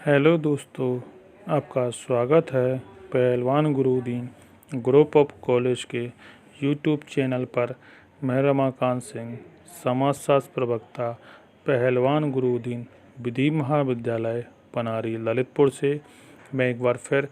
Hello दोस्तों, आपका स्वागत है पहलवान गुरुदीन ग्रुप ऑफ कॉलेज के यूट्यूब चैनल पर। मैं रमाकांत सिंह, समाजशास्त्र प्रवक्ता, पहलवान गुरुदीन विधि महाविद्यालय पनारी ललितपुर से मैं एक बार फिर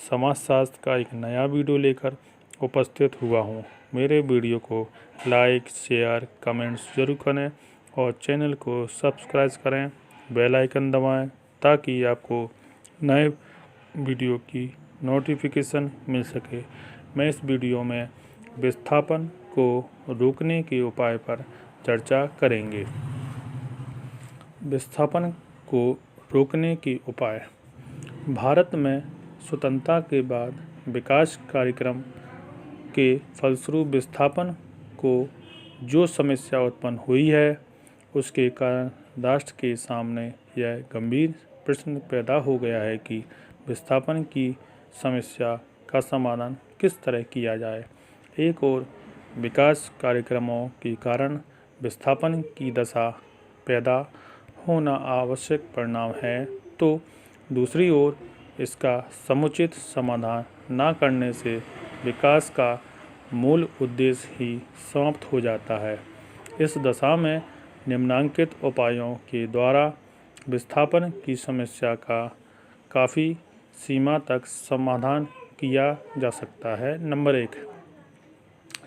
समाजशास्त्र का एक नया वीडियो लेकर उपस्थित हुआ हूँ। मेरे वीडियो को लाइक, शेयर, कमेंट्स जरूर करें और चैनल को सब्सक्राइब करें, बेल आइकन दबाएं ताकि आपको नए वीडियो की नोटिफिकेशन मिल सके। मैं इस वीडियो में विस्थापन को रोकने के उपाय पर चर्चा करेंगे। विस्थापन को रोकने के उपाय। भारत में स्वतंत्रता के बाद विकास कार्यक्रम के फलस्वरूप विस्थापन को जो समस्या उत्पन्न हुई है, उसके कारण राष्ट्र के सामने यह गंभीर प्रश्न पैदा हो गया है कि विस्थापन की समस्या का समाधान किस तरह किया जाए। एक ओर विकास कार्यक्रमों के कारण विस्थापन की दशा पैदा होना आवश्यक परिणाम है, तो दूसरी ओर इसका समुचित समाधान न करने से विकास का मूल उद्देश्य ही समाप्त हो जाता है। इस दशा में निम्नलिखित उपायों के द्वारा विस्थापन की समस्या का काफ़ी सीमा तक समाधान किया जा सकता है। नंबर 1,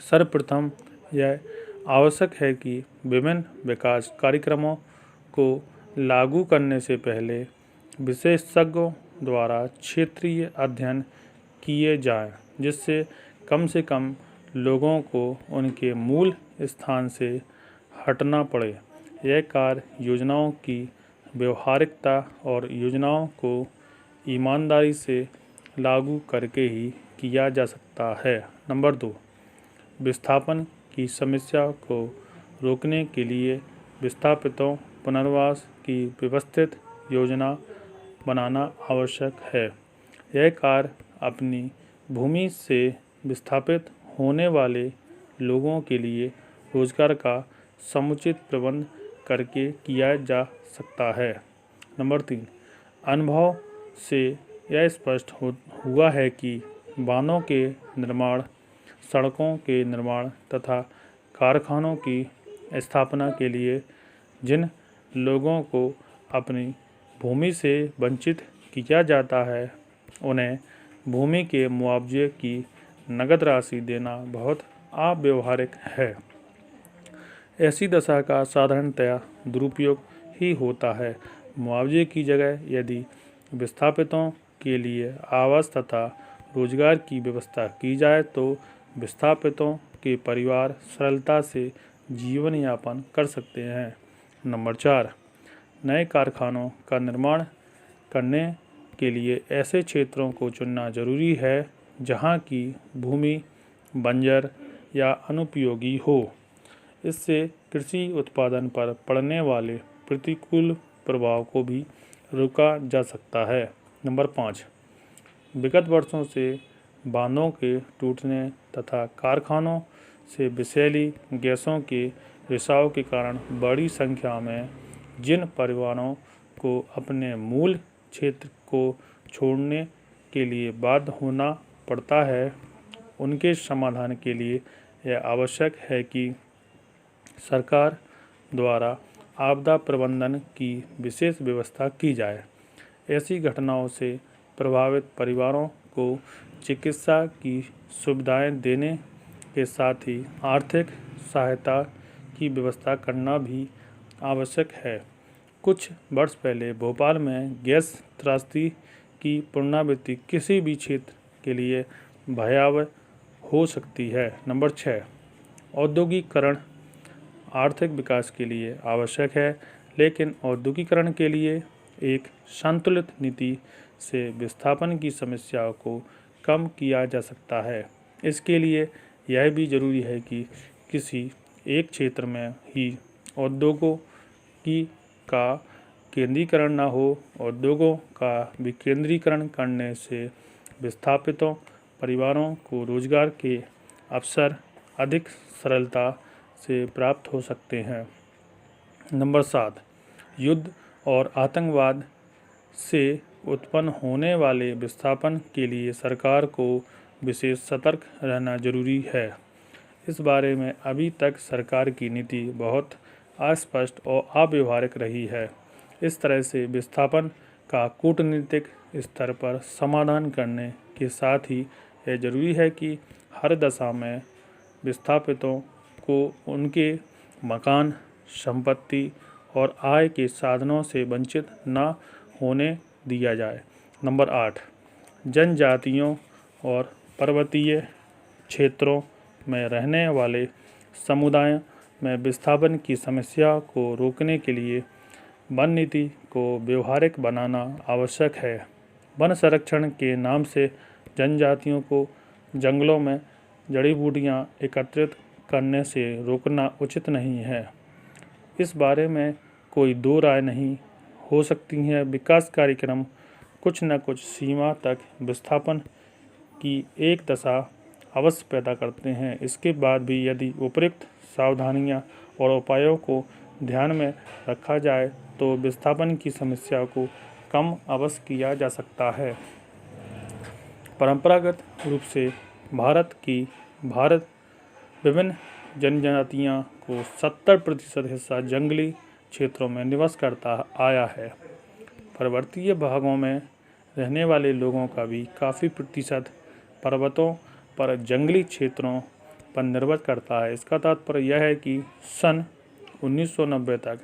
सर्वप्रथम यह आवश्यक है कि विभिन्न विकास कार्यक्रमों को लागू करने से पहले विशेषज्ञों द्वारा क्षेत्रीय अध्ययन किए जाएं, जिससे कम लोगों को उनके मूल स्थान से हटना पड़े। यह कार्य योजनाओं की व्यवहारिकता और योजनाओं को ईमानदारी से लागू करके ही किया जा सकता है। नंबर 2, विस्थापन की समस्या को रोकने के लिए विस्थापितों पुनर्वास की व्यवस्थित योजना बनाना आवश्यक है। यह कार्य अपनी भूमि से विस्थापित होने वाले लोगों के लिए रोजगार का समुचित प्रबंध करके किया जा सकता है। नंबर 3, अनुभव से यह स्पष्ट हुआ है कि बांधों के निर्माण, सड़कों के निर्माण तथा कारखानों की स्थापना के लिए जिन लोगों को अपनी भूमि से वंचित किया जाता है, उन्हें भूमि के मुआवजे की नगद राशि देना बहुत अव्यावहारिक है। ऐसी दशा का साधारणतया दुरुपयोग ही होता है। मुआवजे की जगह यदि विस्थापितों के लिए आवास तथा रोजगार की व्यवस्था की जाए तो विस्थापितों के परिवार सरलता से जीवन यापन कर सकते हैं। नंबर 4, नए कारखानों का निर्माण करने के लिए ऐसे क्षेत्रों को चुनना जरूरी है जहां की भूमि बंजर या अनुपयोगी हो। इससे कृषि उत्पादन पर पड़ने वाले प्रतिकूल प्रभाव को भी रोका जा सकता है। नंबर 5, विगत वर्षों से बांधों के टूटने तथा कारखानों से विषैली गैसों के रिसाव के कारण बड़ी संख्या में जिन परिवारों को अपने मूल क्षेत्र को छोड़ने के लिए बाध्य होना पड़ता है, उनके समाधान के लिए यह आवश्यक है कि सरकार द्वारा आपदा प्रबंधन की विशेष व्यवस्था की जाए। ऐसी घटनाओं से प्रभावित परिवारों को चिकित्सा की सुविधाएं देने के साथ ही आर्थिक सहायता की व्यवस्था करना भी आवश्यक है। कुछ वर्ष पहले भोपाल में गैस त्रासदी की पुनरावृत्ति किसी भी क्षेत्र के लिए भयावह हो सकती है। नंबर 6, औद्योगिकरण आर्थिक विकास के लिए आवश्यक है, लेकिन औद्योगिकरण के लिए एक संतुलित नीति से विस्थापन की समस्या को कम किया जा सकता है। इसके लिए यह भी जरूरी है कि किसी एक क्षेत्र में ही उद्योगों का केंद्रीकरण न हो। उद्योगों का विकेंद्रीकरण करने से विस्थापितों परिवारों को रोजगार के अवसर अधिक सरलता से प्राप्त हो सकते हैं। नंबर 7, युद्ध और आतंकवाद से उत्पन्न होने वाले विस्थापन के लिए सरकार को विशेष सतर्क रहना जरूरी है। इस बारे में अभी तक सरकार की नीति बहुत अस्पष्ट और अव्यावहारिक रही है। इस तरह से विस्थापन का कूटनीतिक स्तर पर समाधान करने के साथ ही यह जरूरी है कि हर दशा में विस्थापितों को उनके मकान, संपत्ति और आय के साधनों से वंचित न होने दिया जाए। नंबर 8, जनजातियों और पर्वतीय क्षेत्रों में रहने वाले समुदायों में विस्थापन की समस्या को रोकने के लिए वन नीति को व्यवहारिक बनाना आवश्यक है। वन संरक्षण के नाम से जनजातियों को जंगलों में जड़ी बूटियां एकत्रित करने से रोकना उचित नहीं है। इस बारे में कोई दो राय नहीं हो सकती है। विकास कार्यक्रम कुछ न कुछ सीमा तक विस्थापन की एक दशा अवश्य पैदा करते हैं। इसके बाद भी यदि उपयुक्त सावधानियां और उपायों को ध्यान में रखा जाए तो विस्थापन की समस्या को कम अवश्य किया जा सकता है। परंपरागत रूप से भारत विभिन्न जनजातियों को 70% हिस्सा जंगली क्षेत्रों में निवास करता आया है। पर्वतीय भागों में रहने वाले लोगों का भी काफ़ी प्रतिशत पर्वतों पर जंगली क्षेत्रों पर निर्भर करता है। इसका तात्पर्य यह है कि सन 1990 तक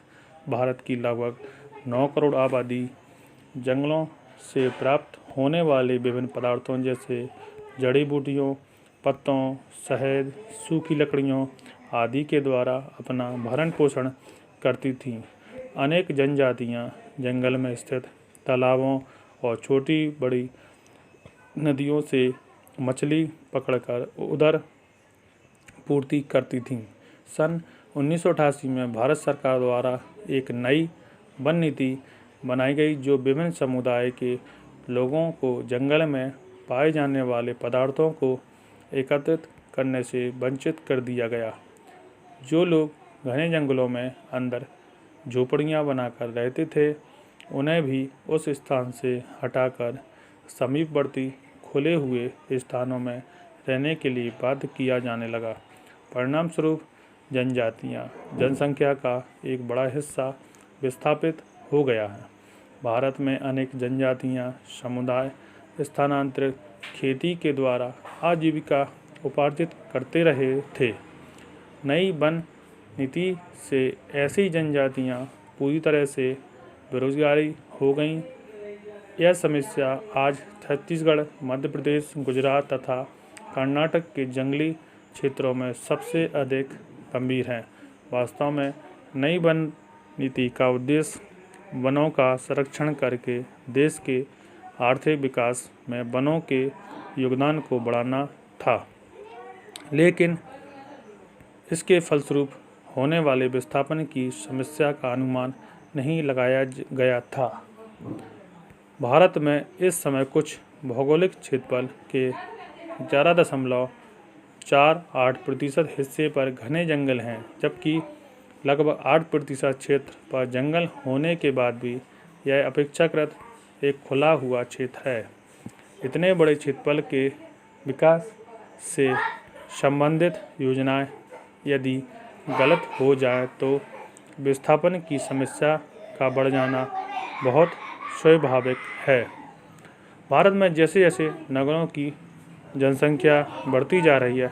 भारत की लगभग 9 करोड़ आबादी जंगलों से प्राप्त होने वाले विभिन्न पदार्थों जैसे जड़ी बूटियों, पत्तों, शहद, सूखी लकड़ियों आदि के द्वारा अपना भरण पोषण करती थीं। अनेक जनजातियां जंगल में स्थित तालाबों और छोटी बड़ी नदियों से मछली पकड़कर उधर पूर्ति करती थीं। सन 1988 में भारत सरकार द्वारा एक नई वन नीति बनाई गई जो विभिन्न समुदाय के लोगों को जंगल में पाए जाने वाले पदार्थों को एकत्रित करने से वंचित कर दिया गया। जो लोग घने जंगलों में अंदर झोपड़ियां बनाकर रहते थे उन्हें भी उस स्थान से हटाकर समीपवर्ती खुले हुए स्थानों में रहने के लिए बाध्य किया जाने लगा। परिणाम स्वरूप जनसंख्या का एक बड़ा हिस्सा विस्थापित हो गया है। भारत में अनेक जनजातियां समुदाय स्थानांतरित खेती के द्वारा आजीविका उपार्जित करते रहे थे। नई वन नीति से ऐसी जनजातियां पूरी तरह से बेरोजगारी हो गईं। यह समस्या आज छत्तीसगढ़, मध्य प्रदेश, गुजरात तथा कर्नाटक के जंगली क्षेत्रों में सबसे अधिक गंभीर है। वास्तव में नई वन नीति का उद्देश्य वनों का संरक्षण करके देश के आर्थिक विकास में वनों के योगदान को बढ़ाना था, लेकिन इसके फलस्वरूप होने वाले विस्थापन की समस्या का अनुमान नहीं लगाया गया था। भारत में इस समय कुछ भौगोलिक क्षेत्रफल के 11.48% हिस्से पर घने जंगल हैं, जबकि लगभग 8% क्षेत्र पर जंगल होने के बाद भी यह अपेक्षाकृत एक खुला हुआ क्षेत्र है। इतने बड़े क्षेत्रफल के विकास से संबंधित योजनाएं यदि गलत हो जाए तो विस्थापन की समस्या का बढ़ जाना बहुत स्वाभाविक है। भारत में जैसे जैसे नगरों की जनसंख्या बढ़ती जा रही है,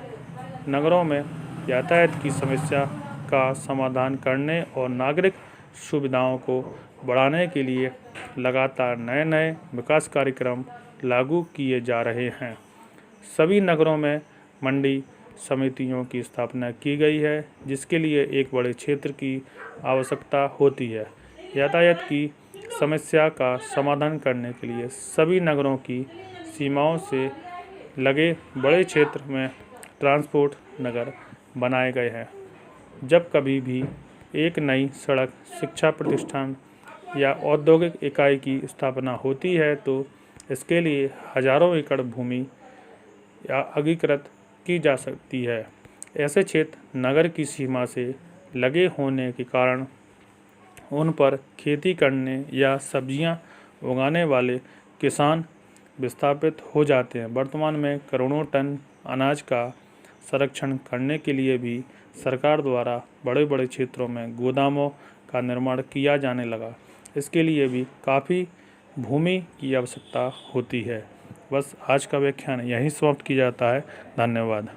नगरों में यातायात की समस्या का समाधान करने और नागरिक सुविधाओं को बढ़ाने के लिए लगातार नए नए विकास कार्यक्रम लागू किए जा रहे हैं। सभी नगरों में मंडी समितियों की स्थापना की गई है, जिसके लिए एक बड़े क्षेत्र की आवश्यकता होती है। यातायात की समस्या का समाधान करने के लिए सभी नगरों की सीमाओं से लगे बड़े क्षेत्र में ट्रांसपोर्ट नगर बनाए गए हैं। जब कभी भी एक नई सड़क, शिक्षा प्रतिष्ठान या औद्योगिक इकाई की स्थापना होती है तो इसके लिए हजारों एकड़ भूमि या अधिकृत की जा सकती है। ऐसे क्षेत्र नगर की सीमा से लगे होने के कारण उन पर खेती करने या सब्जियां उगाने वाले किसान विस्थापित हो जाते हैं। वर्तमान में करोड़ों टन अनाज का संरक्षण करने के लिए भी सरकार द्वारा बड़े बड़े क्षेत्रों में गोदामों का निर्माण किया जाने लगा। इसके लिए भी काफ़ी भूमि की आवश्यकता होती है। बस आज का व्याख्यान यहीं समाप्त किया जाता है। धन्यवाद।